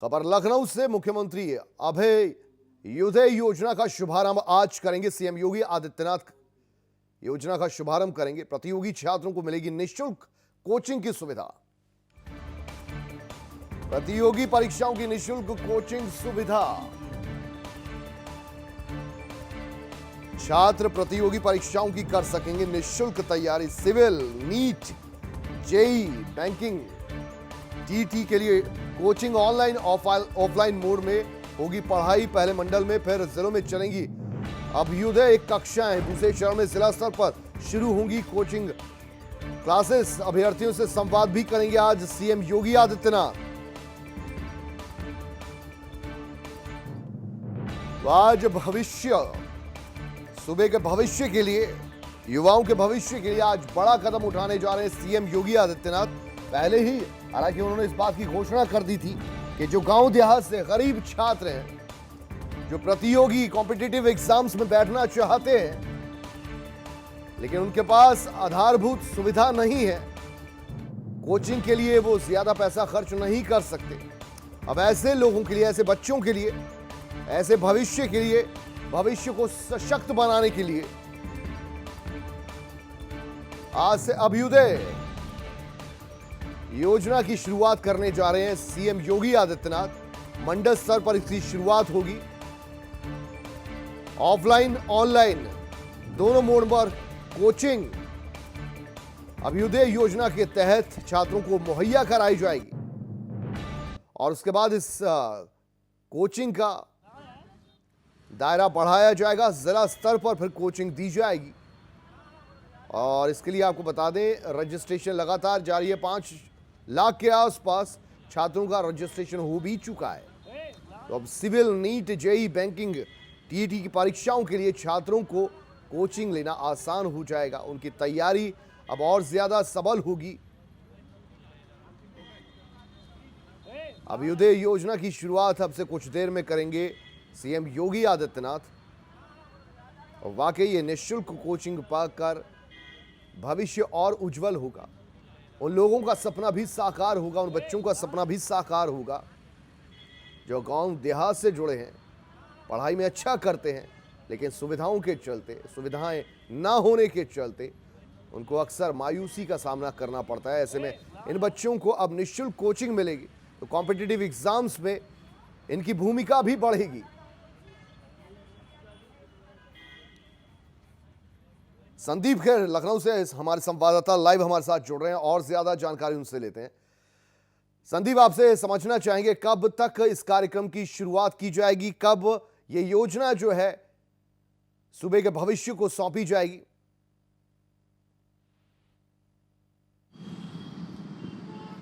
खबर लखनऊ से। मुख्यमंत्री अभय युदय योजना का शुभारंभ आज करेंगे सीएम योगी आदित्यनाथ। योजना का शुभारंभ करेंगे। प्रतियोगी छात्रों को मिलेगी निःशुल्क कोचिंग की सुविधा। प्रतियोगी परीक्षाओं की निःशुल्क कोचिंग सुविधा। छात्र प्रतियोगी परीक्षाओं की कर सकेंगे निःशुल्क तैयारी। Civil, NEET, JEE, banking, TT के लिए कोचिंग ऑनलाइन ऑफलाइन मोड में होगी पढ़ाई। पहले मंडल में फिर जिलों में चलेंगी अभ्युदय कक्षाएं। दूसरे चरण में जिला स्तर पर शुरू होंगी कोचिंग क्लासेस। अभ्यर्थियों से संवाद भी करेंगे आज सीएम योगी आदित्यनाथ। तो आज भविष्य, सुबह के भविष्य के लिए, युवाओं के भविष्य के लिए आज बड़ा कदम उठाने जा रहे हैं सीएम योगी आदित्यनाथ। पहले ही हालांकि उन्होंने इस बात की घोषणा कर दी थी कि जो गांव देहात से गरीब छात्र हैं, जो प्रतियोगी कॉम्पिटिटिव एग्जाम्स में बैठना चाहते हैं लेकिन उनके पास आधारभूत सुविधा नहीं है, कोचिंग के लिए वो ज्यादा पैसा खर्च नहीं कर सकते। अब ऐसे लोगों के लिए, ऐसे बच्चों के लिए, ऐसे भविष्य के लिए, भविष्य को सशक्त बनाने के लिए आज से अभ्युदय योजना की शुरुआत करने जा रहे हैं सीएम योगी आदित्यनाथ। मंडल स्तर पर इसकी शुरुआत होगी। ऑफलाइन ऑनलाइन दोनों मोड पर कोचिंग अभ्युदय योजना के तहत छात्रों को मुहैया कराई जाएगी और उसके बाद इस कोचिंग का दायरा बढ़ाया जाएगा। जिला स्तर पर फिर कोचिंग दी जाएगी और इसके लिए आपको बता दें रजिस्ट्रेशन लगातार जारी है। 5 लाख के आसपास छात्रों का रजिस्ट्रेशन हो भी चुका है। तो अब civil, NEET, JEE, banking, TT की परीक्षाओं के लिए छात्रों को कोचिंग लेना आसान हो जाएगा। उनकी तैयारी अब और ज्यादा सबल होगी। अभ्युदय योजना की शुरुआत अब से कुछ देर में करेंगे सीएम योगी आदित्यनाथ। और वाकई ये निःशुल्क कोचिंग पाकर भविष्य और उज्जवल होगा। उन लोगों का सपना भी साकार होगा, उन बच्चों का सपना भी साकार होगा जो गांव देहात से जुड़े हैं, पढ़ाई में अच्छा करते हैं लेकिन सुविधाओं के चलते, सुविधाएं ना होने के चलते उनको अक्सर मायूसी का सामना करना पड़ता है। ऐसे में इन बच्चों को अब निःशुल्क कोचिंग मिलेगी तो कॉम्पिटिटिव एग्जाम्स में इनकी भूमिका भी बढ़ेगी। संदीप खेर लखनऊ से हमारे संवाददाता लाइव हमारे साथ जुड़ रहे हैं और ज्यादा जानकारी उनसे लेते हैं। संदीप, आपसे समझना चाहेंगे कब तक इस कार्यक्रम की शुरुआत की जाएगी, कब ये योजना जो है सुबह के भविष्य को सौंपी जाएगी?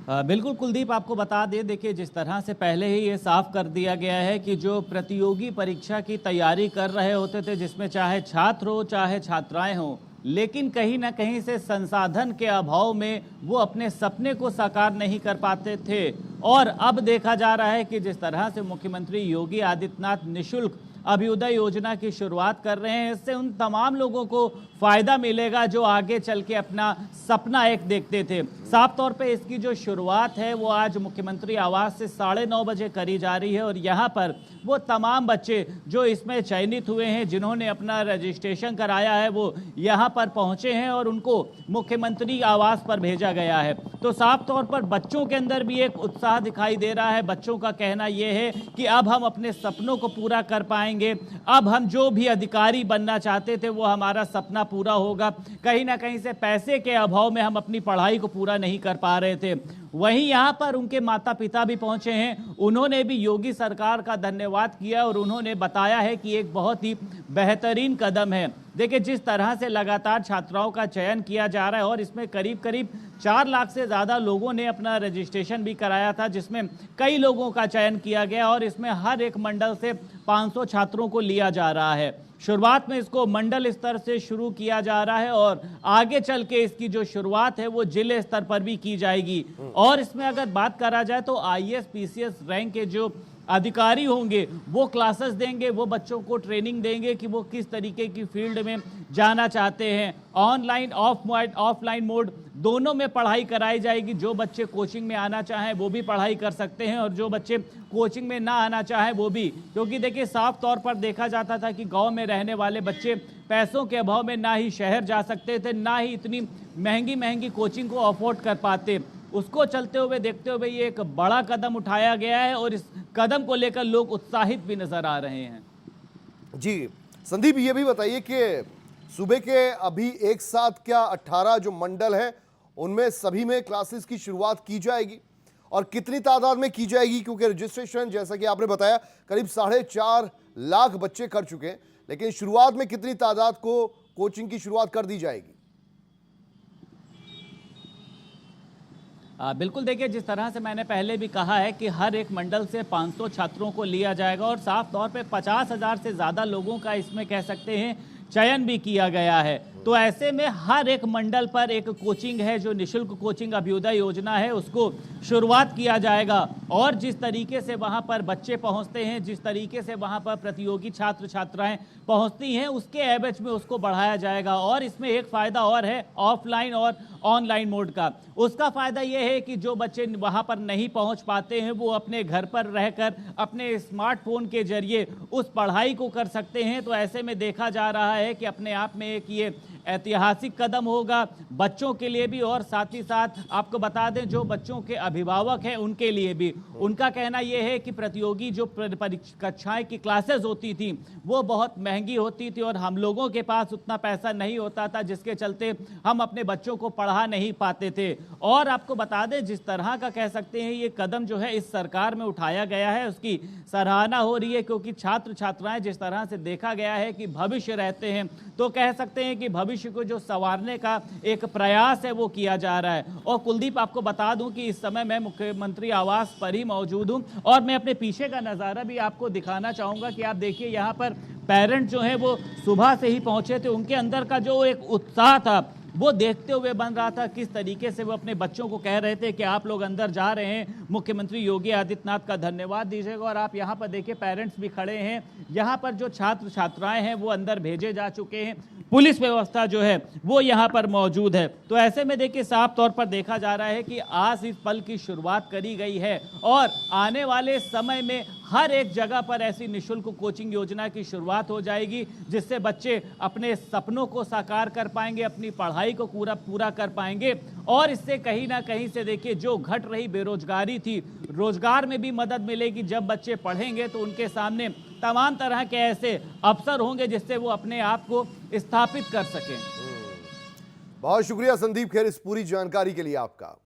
बिल्कुल कुलदीप, आपको बता दें, देखिए जिस तरह से पहले ही ये साफ कर दिया गया है कि जो प्रतियोगी परीक्षा की तैयारी कर रहे होते थे, जिसमें चाहे छात्र हो चाहे छात्राएं हों, लेकिन कहीं ना कहीं से संसाधन के अभाव में वो अपने सपने को साकार नहीं कर पाते थे। और अब देखा जा रहा है कि जिस तरह से मुख्यमंत्री योगी आदित्यनाथ निःशुल्क अभ्युदय योजना की शुरुआत कर रहे हैं, इससे उन तमाम लोगों को फायदा मिलेगा जो आगे चल के अपना सपना एक देखते थे। साफ तौर पे इसकी जो शुरुआत है वो आज मुख्यमंत्री आवास से 9:30 बजे करी जा रही है और यहाँ पर वो तमाम बच्चे जो इसमें चयनित हुए हैं, जिन्होंने अपना रजिस्ट्रेशन कराया है, वो यहाँ पर पहुँचे हैं और उनको मुख्यमंत्री आवास पर भेजा गया है। तो साफ तौर पर बच्चों के अंदर भी एक उत्साह दिखाई दे रहा है। बच्चों का कहना यह है कि अब हम अपने सपनों को पूरा कर पाएंगे, अब हम जो भी अधिकारी बनना चाहते थे वो हमारा सपना पूरा होगा। कहीं ना कहीं से पैसे के अभाव में हम अपनी पढ़ाई को पूरा नहीं कर पा रहे थे। वहीं यहाँ पर उनके माता पिता भी पहुंचे हैं, उन्होंने भी योगी सरकार का धन्यवाद किया और उन्होंने बताया है कि एक बहुत ही बेहतरीन कदम है। देखिए जिस तरह से लगातार छात्राओं का चयन किया जा रहा है और इसमें करीब करीब 4 लाख से ज़्यादा लोगों ने अपना रजिस्ट्रेशन भी कराया था, जिसमें कई लोगों का चयन किया गया और इसमें हर एक मंडल से 500 छात्रों को लिया जा रहा है। शुरुआत में इसको मंडल स्तर से शुरू किया जा रहा है और आगे चल के इसकी जो शुरुआत है वो जिले स्तर पर भी की जाएगी। और इसमें अगर बात करा जाए तो आईएएस पीसीएस रैंक के जो अधिकारी होंगे वो क्लासेस देंगे, वो बच्चों को ट्रेनिंग देंगे कि वो किस तरीके की फील्ड में जाना चाहते हैं, ऑनलाइन ऑफलाइन मोड दोनों में पढ़ाई कराई जाएगी। जो बच्चे कोचिंग में आना चाहें वो भी पढ़ाई कर सकते हैं और जो बच्चे कोचिंग में ना आना चाहें वो भी, क्योंकि देखिए साफ तौर पर देखा जाता था कि गांव में रहने वाले बच्चे पैसों के अभाव में ना ही शहर जा सकते थे, ना ही इतनी महंगी महंगी कोचिंग को अफोर्ड कर पाते। उसको चलते हुए देखते हुए ये एक बड़ा कदम उठाया गया है और इस कदम को लेकर लोग उत्साहित भी नजर आ रहे हैं। जी संदीप, ये भी बताइए कि सुबह के अभी एक साथ क्या 18 जो मंडल है उनमें सभी में क्लासेस की शुरुआत की जाएगी और कितनी तादाद में की जाएगी? क्योंकि रजिस्ट्रेशन जैसा कि आपने बताया करीब 4.5 लाख बच्चे कर चुके हैं, लेकिन शुरुआत में कितनी तादाद को कोचिंग की शुरुआत कर दी जाएगी? बिल्कुल देखिए, जिस तरह से मैंने पहले भी कहा है कि हर एक मंडल से 500 छात्रों को लिया जाएगा और साफ तौर पे 50,000 से ज़्यादा लोगों का इसमें कह सकते हैं चयन भी किया गया है। तो ऐसे में हर एक मंडल पर एक कोचिंग है जो निशुल्क कोचिंग अभ्युदय योजना है, उसको शुरुआत किया जाएगा और जिस तरीके से वहां पर बच्चे पहुंचते हैं, जिस तरीके से वहां पर प्रतियोगी छात्र छात्राएं पहुंचती हैं, उसके एवज में उसको बढ़ाया जाएगा। और इसमें एक फ़ायदा और है ऑफलाइन और ऑनलाइन मोड का। उसका फ़ायदा यह है कि जो बच्चे वहां पर नहीं पहुंच पाते हैं वो अपने घर पर रहकर अपने स्मार्टफोन के जरिए उस पढ़ाई को कर सकते हैं। तो ऐसे में देखा जा रहा है कि अपने आप में एक ये ऐतिहासिक कदम होगा बच्चों के लिए भी और साथ ही साथ आपको बता दें जो बच्चों के अभिभावक हैं उनके लिए भी। उनका कहना यह है कि प्रतियोगी जो कक्षाएं की क्लासेस होती थी वो बहुत महंगी होती थी और हम लोगों के पास उतना पैसा नहीं होता था, जिसके चलते हम अपने बच्चों को पढ़ा नहीं पाते थे। और आपको बता दें जिस तरह का कह सकते हैं ये कदम जो है इस सरकार में उठाया गया है उसकी सराहना हो रही है, क्योंकि छात्र छात्राएं जिस तरह से देखा गया है कि भविष्य रहते हैं, तो कह सकते हैं कि भविष्य को जो संवारने का एक प्रयास है वो किया जा रहा है। और कुलदीप, आपको बता दूं कि इस समय मैं मुख्यमंत्री आवास पर ही मौजूद हूं और मैं अपने पीछे का नज़ारा भी आपको दिखाना चाहूंगा कि आप देखिए यहाँ पर पेरेंट्स जो हैं वो सुबह से ही पहुंचे थे। उनके अंदर का जो एक उत्साह था वो देखते हुए बन रहा था, किस तरीके से वो अपने बच्चों को कह रहे थे कि आप लोग अंदर जा रहे हैं, मुख्यमंत्री योगी आदित्यनाथ का धन्यवाद दीजिएगा। और आप यहाँ पर देखिए पेरेंट्स भी खड़े हैं, यहाँ पर जो छात्र छात्राएं हैं वो अंदर भेजे जा चुके हैं, पुलिस व्यवस्था जो है वो यहाँ पर मौजूद है। तो ऐसे में देखिए साफ तौर पर देखा जा रहा है कि आज इस पल की शुरुआत करी गई है और आने वाले समय में हर एक जगह पर ऐसी निशुल्क कोचिंग योजना की शुरुआत हो जाएगी, जिससे बच्चे अपने सपनों को साकार कर पाएंगे, अपनी पढ़ाई को पूरा कर पाएंगे। और इससे कहीं ना कहीं से देखिए जो घट रही बेरोजगारी थी, रोजगार में भी मदद मिलेगी। जब बच्चे पढ़ेंगे तो उनके सामने तमाम तरह के ऐसे अवसर होंगे जिससे वो अपने आप को स्थापित कर सकें। बहुत शुक्रिया संदीप खेर इस पूरी जानकारी के लिए आपका।